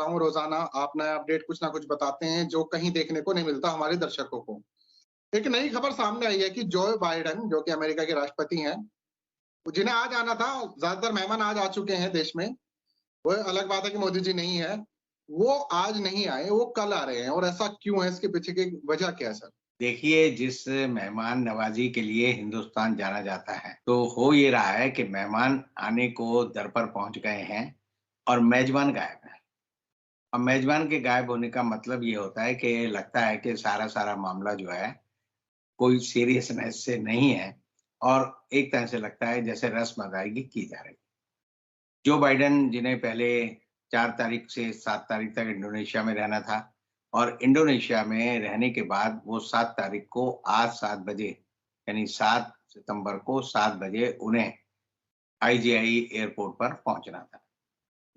रहा हूँ रोज़ाना आप नया अपडेट कुछ ना कुछ बताते हैं जो कहीं देखने को नहीं मिलता हमारे दर्शकों को। एक नई खबर सामने आई है कि जो बाइडेन जो कि अमेरिका के राष्ट्रपति हैं, जिन्हें आज आना था, ज़्यादातर मेहमान आज आ चुके हैं देश में। वो अलग बात है कि मोदी जी नहीं है। वो आज नहीं आए, वो कल आ रहे हैं और ऐसा क्यों है? इसके पीछे की वजह क्या है सर? देखिए, जिस मेहमान नवाज़ी के लिए हिंदुस्तान जाना जाता है, तो हो ये रहा है कि मेहमान आने को दर पर पहुँच गए हैं और मेज़बान गायब है। अब मेज़बान के गायब होने का मतलब ये होता है कि लगता है कि सारा-सारा मामला जो है, कोई सीरियसनेस से नहीं है और एक तरह से लगता है जैसे रस्म अदायगी की जा रही है। जो बाइडेन जिन्हें पहले 4 तारीख से 7 तारीख तक इंडोनेशिया में रहना था और इंडोनेशिया में रहने के बाद वो 7 तारीख को आज 7 बजे यानी 7 सितंबर को 7 बजे उन्हें आईजीआई एयरपोर्ट पर पहुँचना था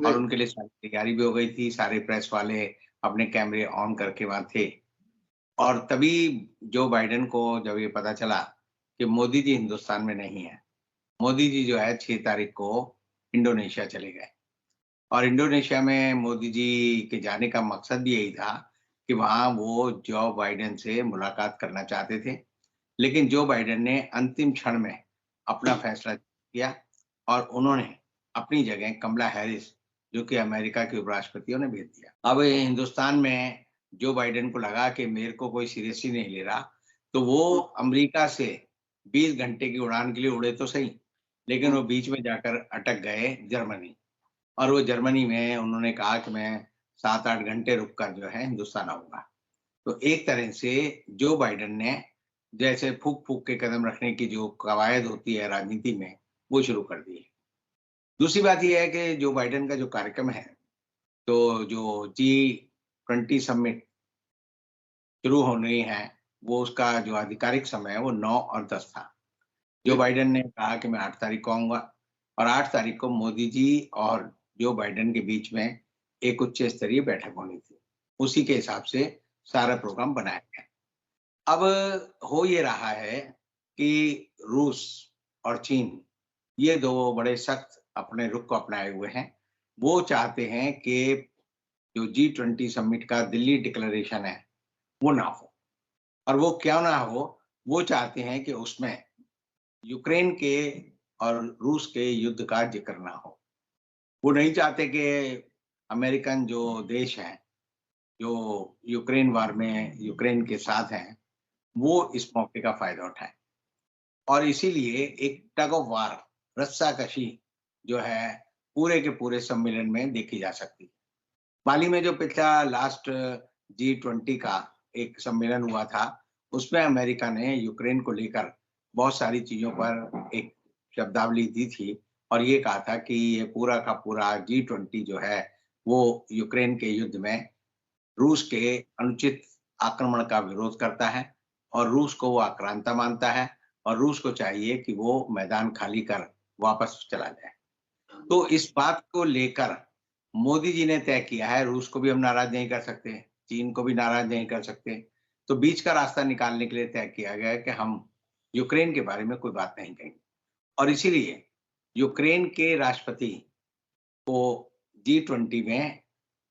जी, और उनके लिए सारी तैयारी भी हो गई थी, सारे प्रेस वाले अपने कैमरे ऑन करके वहाँ थे और तभी जो बाइडेन को जब ये पता चला कि मोदी जी हिंदुस्तान में नहीं है, मोदी जी जो है 6 तारीख को इंडोनेशिया चले गए। और इंडोनेशिया में मोदी जी के जाने का मकसद भी यही था कि वहाँ वो जो बाइडेन से मुलाकात करना चाहते थे। लेकिन जो बाइडेन ने अंतिम क्षण में अपना फैसला किया और उन्होंने अपनी जगह कमला हैरिस जो कि अमेरिका के उपराष्ट्रपति उन्हें भेज दिया। अब हिंदुस्तान में जो बाइडेन को लगा कि मेरे को कोई सीरियसली नहीं ले रहा, तो वो अमेरिका से 20 घंटे की उड़ान के लिए उड़े तो सही, लेकिन हुँ, वो बीच में जाकर अटक गए जर्मनी। और वो जर्मनी में उन्होंने कहा कि मैं 7-8 घंटे रुक कर जो है हिंदुस्तान आऊँगा। तो एक तरह से जो बाइडेन ने जैसे फूँक-फूँक के कदम रखने की जो कवायद होती है राजनीति में, वो शुरू कर दी है। दूसरी बात ये है कि जो बाइडेन का जो कार्यक्रम है, तो जो जी20 समिट शुरू होनी है, वो उसका जो आधिकारिक समय है वो 9 और 10 था। जो जी, बाइडेन ने कहा कि मैं 8 तारीख को आऊँगा और 8 तारीख को मोदी जी और जो बाइडेन के बीच में एक उच्च स्तरीय बैठक होनी थी। उसी के हिसाब से सारा प्रोग्राम बनाया गया। अब हो ये रहा है कि रूस और चीन ये 2 बड़े सख्त अपने रुख को अपनाए हुए हैं। वो चाहते हैं कि जो जी20 समिट का दिल्ली डिक्लेरेशन है, वो ना हो और वो क्यों ना हो, वो चाहते हैं कि उसमें यूक्रेन के और रूस के युद्ध का ज़िक्र ना हो। वो नहीं चाहते कि अमेरिकन जो देश हैं, जो यूक्रेन वार में यूक्रेन के साथ हैं, वो इस मौके का फ़ायदा उठाएँ। और इसीलिए एक टग ऑफ वार, रस्साकशी जो है, पूरे के पूरे सम्मेलन में देखी जा सकती है। हाल ही में जो पिछला लास्ट जी20 का एक सम्मेलन हुआ था, उसमें अमेरिका ने यूक्रेन को लेकर बहुत सारी चीज़ों पर एक शब्दावली दी थी और ये कहा था कि ये पूरा का पूरा जी20 जो है, वो यूक्रेन के युद्ध में रूस के अनुचित आक्रमण का विरोध करता है और रूस को वो आक्रांता मानता है और रूस को चाहिए कि वो मैदान खाली कर वापस चला जाए। तो इस बात को लेकर मोदी जी ने तय किया है, रूस को भी हम नाराज़ नहीं कर सकते, चीन को भी नाराज़ नहीं कर सकते। तो बीच का रास्ता निकालने के लिए तय किया गया है कि हम यूक्रेन के बारे में कोई बात नहीं कहेंगे और इसीलिए यूक्रेन के राष्ट्रपति को जी20 में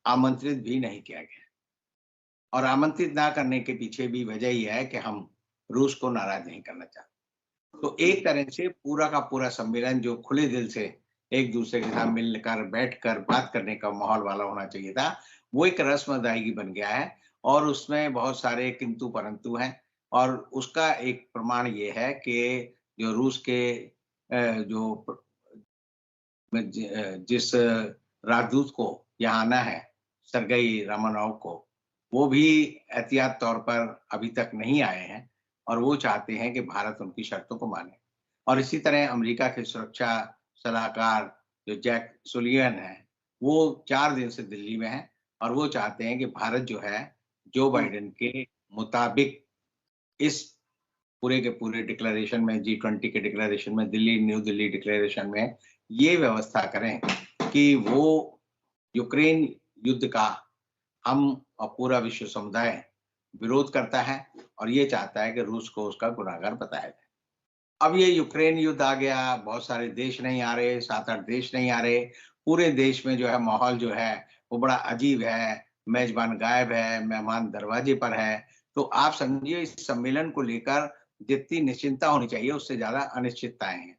आमंत्रित भी नहीं किया गया और आमंत्रित ना करने के पीछे भी वजह ये है कि हम रूस को नाराज़ नहीं करना चाहते। तो एक तरह से पूरा का पूरा सम्मेलन जो खुले दिल से एक-दूसरे के साथ मिलकर, बैठकर बात करने का माहौल वाला होना चाहिए था, वो एक रस्म अदायगी बन गया है और उसमें बहुत सारे किंतु-परंतु हैं और उसका एक प्रमाण ये है कि जो रूस के जो जिस राजदूत को यहाँ आना है, सर्गेई रामानॉव को, वो भी एहतियात तौर पर अभी तक नहीं आए हैं और वो चाहते हैं कि भारत उनकी शर्तों को माने। और इसी तरह अमेरिका के सुरक्षा सलाहकार जो जैक सुलिवान हैं, वो 4 दिन से दिल्ली में हैं और वो चाहते हैं कि भारत जो है, जो हुँ, बाइडेन के मुताबिक इस पूरे के पूरे डिक्लेरेशन में जी20 के डिक्लेरेशन में न्यू दिल्ली डिक्लेरेशन में ये व्यवस्था करें कि वो यूक्रेन युद्ध का हम और पूरा विश्व समुदाय विरोध करता है और ये चाहता है कि रूस को उसका गुनाहगार बताया जाए। अब ये यूक्रेन युद्ध आ गया, बहुत सारे देश नहीं आ रहे, 7-8 देश नहीं आ रहे, पूरे देश में जो है माहौल जो है वो बड़ा अजीब है, मेज़बान गायब है, मेहमान दरवाजे पर है। तो आप समझिए इस सम्मेलन को लेकर जितनी निश्चिंतता होनी चाहिए उससे ज़्यादा अनिश्चितताएँ हैं।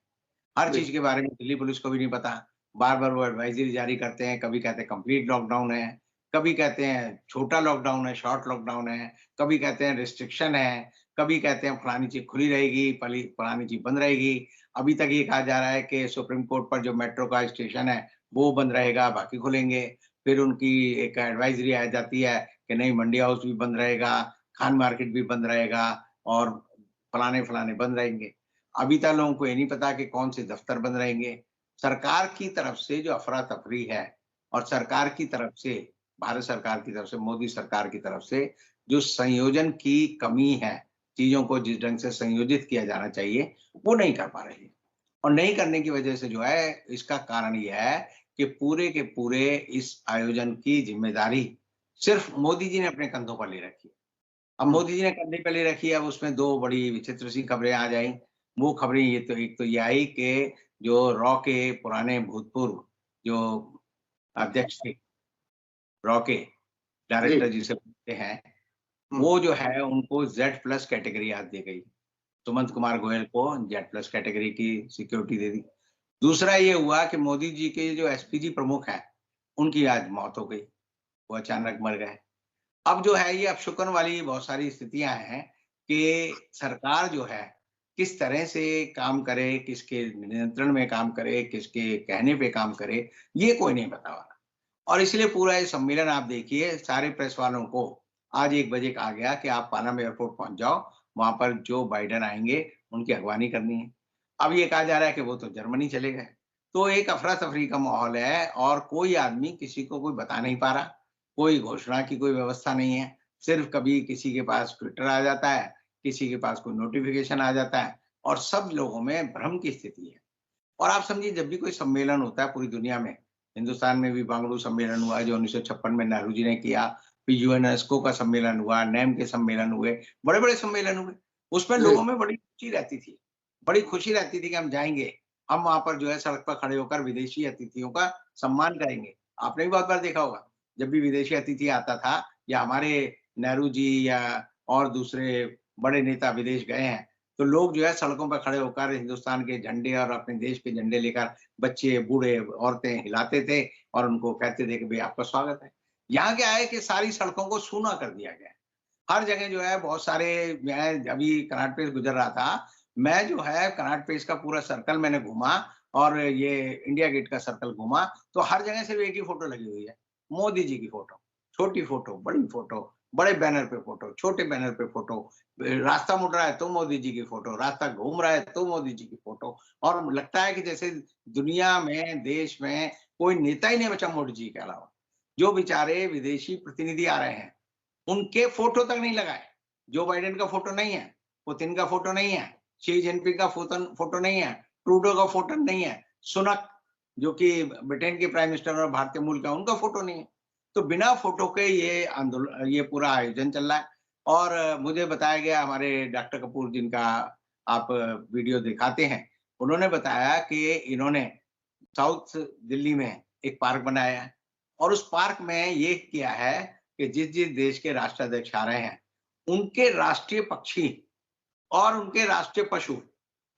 हर चीज़ बिल्कुल। के बारे में दिल्ली पुलिस को भी नहीं पता। बार-बार वो एडवाइज़री जारी करते हैं, कभी कहते हैं कंप्लीट लॉकडाउन है, कभी कहते हैं छोटा लॉकडाउन है, शॉर्ट लॉकडाउन है, कभी कहते हैं रिस्ट्रिक्शन है, कभी कहते हैं फलानी चीज़ खुली रहेगी, फलानी चीज़ बंद रहेगी। अभी तक ये कहा जा रहा है कि सुप्रीम कोर्ट पर जो मेट्रो का स्टेशन है, वो बंद रहेगा, बाकी खुलेंगे। फिर उनकी एक एडवाइज़री आ जाती है कि नहीं मंडी हाउस भी बंद रहेगा, खान मार्केट भी बंद रहेगा और फलाने-फलाने बंद रहेंगे। अभी तक लोगों को ये नहीं पता कि कौन से दफ्तर बंद रहेंगे। सरकार की तरफ से जो अफ़रा-तफ़री है और सरकार की तरफ से, भारत सरकार की तरफ से, मोदी सरकार की तरफ से जो संयोजन की कमी है, चीज़ों को जिस ढंग से संयोजित किया जाना चाहिए, वो नहीं कर पा रही है। और नहीं करने की वजह से जो है, इसका कारण ये है कि पूरे के पूरे इस आयोजन की ज़िम्मेदारी सिर्फ़ मोदी जी ने अपने कंधों पर ले रखी है। अब हुँ, मोदी जी ने कंधे पे ले रखी है, अब उसमें 2 बड़ी विचित्र सी खबरें आ जाई। वो खबरें ये तो एक तो ये आई कि जो रॉ के पुराने भूतपूर्व जो अध्यक्ष थे, रॉ के जी। डायरेक्टर जिसे बोलते हैं, हुँ, वो जो है उनको ज़ेड प्लस कैटेगरी आज दी गई। सुमंत कुमार गोयल को ज़ेड प्लस कैटेगरी की सिक्योरिटी दे दी। दूसरा ये हुआ कि मोदी जी के जो एसपीजी प्रमुख हैं, उनकी आज मौत हो गई। वो अचानक मर गए। अब जो है ये अपशकुन वाली बहुत सारी स्थितियाँ हैं कि सरकार जो है, किस तरह से काम करे, किसके नियंत्रण में काम करे, किसके कहने पे काम करे, ये कोई नहीं बता रहा। और इसलिए पूरा ये सम्मेलन आप देखिए सारे प्रेस वालों को आज 1 बजे कहा गया कि आप पानाम एयरपोर्ट पहुँच जाओ, वहाँ पर जो बाइडेन आएँगे, उनकी अगवानी करनी है। अब ये कहा जा रहा है कि वो तो जर्मनी चले गए। तो एक अफ़रा-तफ़री का माहौल है और कोई आदमी किसी को कोई बता नहीं पा रहा। कोई घोषणा की कोई व्यवस्था नहीं है। सिर्फ़ कभी किसी के पास ट्विटर आ जाता है, किसी के पास कोई नोटिफ़िकेशन आ जाता है और सब लोगों में भ्रम की स्थिति है। और आप समझिए जब भी कोई सम्मेलन होता है पूरी दुनिया में, हिंदुस्तान में भी बांगलुरु सम्मेलन हुआ जो 1956 में नेहरू जी ने किया, फिर यूनेस्को का सम्मेलन हुआ, नेम के सम्मेलन हुए, बड़े-बड़े सम्मेलन हुए। उसमें जी। लोगों में बड़ी रुचि रहती थी। बड़ी खुशी रहती थी कि हम जाएँगे, हम वहाँ पर जो है सड़क पर खड़े होकर विदेशी अतिथियों का सम्मान करेंगे। आपने भी बहुत बार देखा होगा, जब भी विदेशी अतिथि आता था या हमारे नेहरू जी या और दूसरे बड़े नेता विदेश गए हैं, तो लोग जो है सड़कों पर खड़े होकर हिंदुस्तान के झंडे और अपने देश के झंडे लेकर बच्चे, बूढ़े, औरतें हिलाते थे और उनको कहते थे कि भई आपका स्वागत है। यहाँ क्या है कि सारी सड़कों को सूना कर दिया गया है। हर जगह जो है बहुत सारे मैं अभी कनॉट प्लेस गुज़र रहा था, मैं जो है कनॉट प्लेस का पूरा सर्कल मैंने घूमा और ये इंडिया गेट का सर्कल घूमा, तो हर जगह सिर्फ़ एक ही फ़ोटो लगी हुई है, मोदी जी की फ़ोटो। छोटी फ़ोटो, बड़ी फ़ोटो, बड़े बैनर पे फ़ोटो, छोटे बैनर पे फ़ोटो, रास्ता मुड़ रहा है तो मोदी जी की फ़ोटो, रास्ता घूम रहा है तो मोदी जी की फ़ोटो और लगता है कि जैसे दुनिया में, देश में कोई नेता ही नहीं बचा मोदी जी के अलावा। जो बेचारे विदेशी प्रतिनिधि आ रहे हैं, उनके फ़ोटो तक नहीं लगाए। जो बाइडेन का फ़ोटो नहीं है, पुतिन का फ़ोटो नहीं है, शी जिनपिंग का फ़ोटो नहीं है, ट्रूडो का फ़ोटो नहीं है, सुनक जो कि ब्रिटेन के प्राइम मिनिस्टर और भारतीय मूल का, उनका फ़ोटो नहीं है। तो बिना फ़ोटो के ये पूरा आयोजन चल रहा है और मुझे बताया गया हमारे डॉक्टर कपूर जिनका आप वीडियो दिखाते हैं, उन्होंने बताया कि इन्होंने साउथ दिल्ली में एक पार्क बनाया है और उस पार्क में ये किया है कि जिस-जिस देश के राष्ट्राध्यक्ष आ रहे हैं, उनके राष्ट्रीय पक्षी और उनके राष्ट्रीय पशु,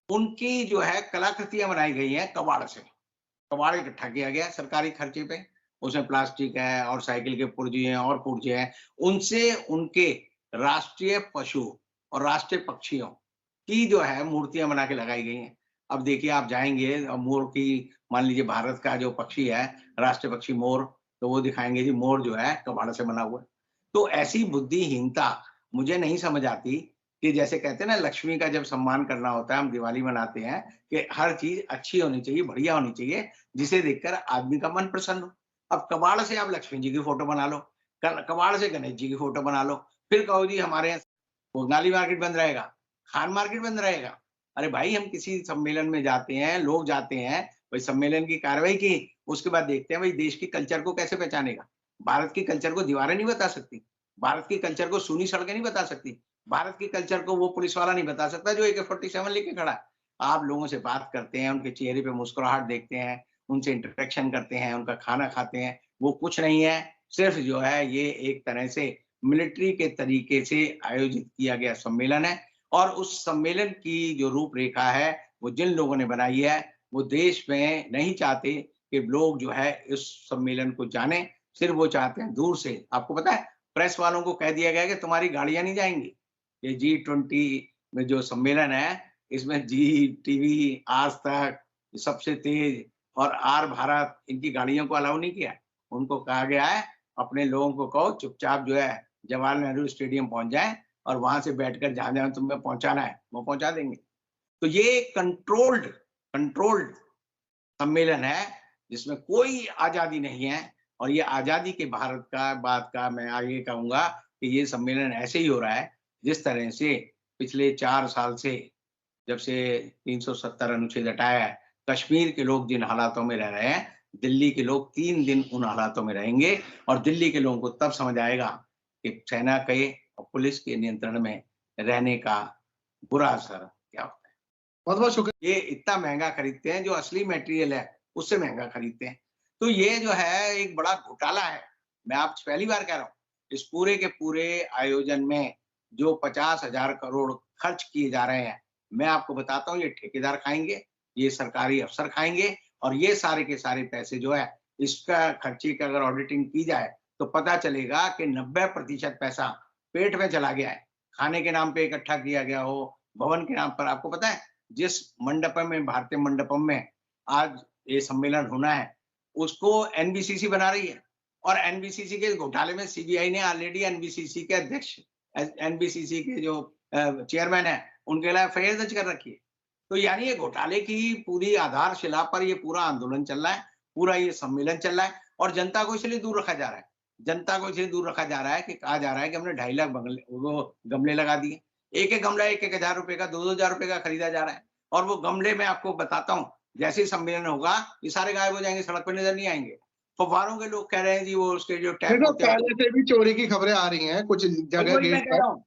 उनकी जो है कलाकृतियाँ बनाई गई हैं कबाड़ से। कबाड़ इकट्ठा किया गया सरकारी खर्चे पे, उसमें प्लास्टिक है और साइकिल के पुर्जे हैं और पुर्जे हैं, उनसे उनके राष्ट्रीय पशु और राष्ट्रीय पक्षियों की जो है मूर्तियाँ बना के लगाई गई हैं। अब देखिए आप जाएँगे मोर की मान लीजिए भारत का जो पक्षी है, राष्ट्रीय पक्षी मोर, तो वो दिखाएँगे जी मोर जो है कबाड़ से बना हुआ है। तो ऐसी बुद्धिहीनता मुझे नहीं समझ आती कि जैसे कहते हैं ना लक्ष्मी का जब सम्मान करना होता है, हम दिवाली मनाते हैं कि हर चीज़ अच्छी होनी चाहिए, बढ़िया होनी चाहिए, जिसे देखकर आदमी का मन प्रसन्न हो। अब कबाड़ से आप लक्ष्मी जी की फ़ोटो बना लो, कबाड़ से गणेश जी की फ़ोटो बना लो, फिर कहो जी हमारे यहाँ भोगनाली मार्केट बंद रहेगा, खान मार्केट बंद रहेगा। अरे भाई हम किसी सम्मेलन में जाते हैं, लोग जाते हैं, भाई सम्मेलन की कार्रवाई की, उसके बाद देखते हैं भाई देश के कल्चर को कैसे पहचानेगा? भारत के कल्चर को दीवारें नहीं बता सकती, भारत के कल्चर को सूनी सड़कें नहीं बता सकती, भारत के कल्चर को वो पुलिस वाला नहीं बता सकता जो AK-47 लेके खड़ा है। आप लोगों से बात करते हैं, उनके चेहरे पे मुस्कुराहट देखते हैं, उनसे इंटरेक्शन करते हैं, उनका खाना खाते हैं, वो कुछ नहीं है, सिर्फ जो है ये एक तरह से मिलिट्री के तरीके से आयोजित किया गया सम्मेलन है और उस सम्मेलन की जो रूपरेखा है, वो जिन लोगों ने बनाई है, वो देश में नहीं चाहते कि लोग जो है इस सम्मेलन को जानें, सिर्फ वो चाहते हैं दूर से। आपको पता है, प्रेस वालों को कह दिया गया है कि तुम्हारी गाड़ियाँ नहीं जाएँगी। ये G20 में जो सम्मेलन है, इसमें जी टीवी, आज तक, सबसे तेज और आर भारत इनकी गाड़ियों को अलाउ नहीं किया है। उनको कहा गया है, अपने लोगों को कहो चुपचाप जो है जवाहरलाल नेहरू स्टेडियम पहुँच जाएँ और वहाँ से बैठकर जहाँ-जहाँ तुम्हें पहुँचाना है, वो पहुँचा देंगे। तो ये कंट्रोल्ड कंट्रोल्ड सम्मेलन है, जिसमें कोई आज़ादी नहीं है और ये आज़ादी के भारत का बात का मैं आगे कहूँगा कि ये सम्मेलन ऐसे ही हो रहा है, जिस तरह से पिछले 4 साल से जब से 370 अनुच्छेद हटाया है, कश्मीर के लोग जिन हालातों में रह रहे हैं, दिल्ली के लोग 3 दिन उन हालातों में रहेंगे और दिल्ली के लोगों को तब समझ आएगा कि सेना के और पुलिस के नियंत्रण में रहने का बुरा असर क्या होता है। बहुत-बहुत शुक्रिया। ये इतना महँगा खरीदते हैं, जो असली मटेरियल है, उससे महँगा खरीदते हैं। तो ये जो है एक बड़ा घोटाला है। मैं आपसे पहली बार कह रहा हूँ, इस पूरे के पूरे आयोजन में जो 50,000 करोड़ खर्च किए जा रहे हैं, मैं आपको बताता हूँ ये ठेकेदार खाएँगे, ये सरकारी अफ़सर खाएँगे और ये सारे के सारे पैसे जो है, इसका खर्चे की अगर ऑडिटिंग की जाए, तो पता चलेगा कि 90% पैसा पेट में चला गया है। खाने के नाम पे इकट्ठा किया गया हो, भवन के नाम पर आपको पता है जिस मंडपम में भारतीय मंडपम में आज ये सम्मेलन होना है, उसको एनबीसीसी बना रही है और एनबीसीसी के घोटाले में सीबीआई ने ऑलरेडी एनबीसीसी के अध्यक्ष एनबीसीसी के जो चेयरमैन है, उनके खिलाफ एफआईआर दर्ज कर रखी है। तो यानी ये घोटाले की पूरी आधारशिला पर ये पूरा आंदोलन चल रहा है, पूरा ये सम्मेलन चल रहा है और जनता को इसलिए दूर रखा जा रहा है। जनता को इसलिए दूर रखा जा रहा है कि कहा जा रहा है कि हमने 2.5 लाख बंगले वो गमले लगा दिए। एक-एक गमला 1-1 हज़ार रुपए का, 2-2 हज़ार रुपए का खरीदा जा रहा है और वो गमले मैं आपको बताता हूँ, जैसे ही सम्मेलन होगा, ये सारे गायब हो जाएँगे, सड़क पे नज़र नहीं आएँगे। फव्वारों के लोग कह रहे हैं जी वो उसके जो टैप देखो, होते हैं पहले से भी चोरी की खबरें आ रही हैं, कुछ जगह वही मैं गेट कह पर। रहा हूँ।